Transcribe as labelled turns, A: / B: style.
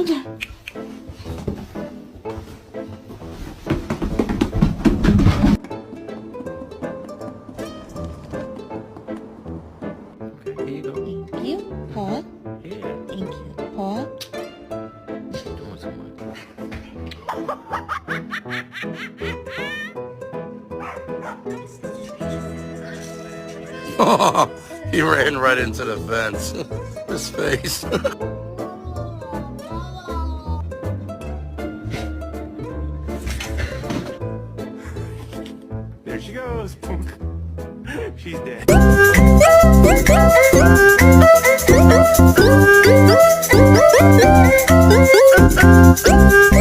A: 가보자.
B: Okay, here you go.
A: Thank you. Paw.
B: Yeah,
A: Thank you. Paw.
B: doing so much. He ran right into the fence. His face.
C: There she goes. She's dead.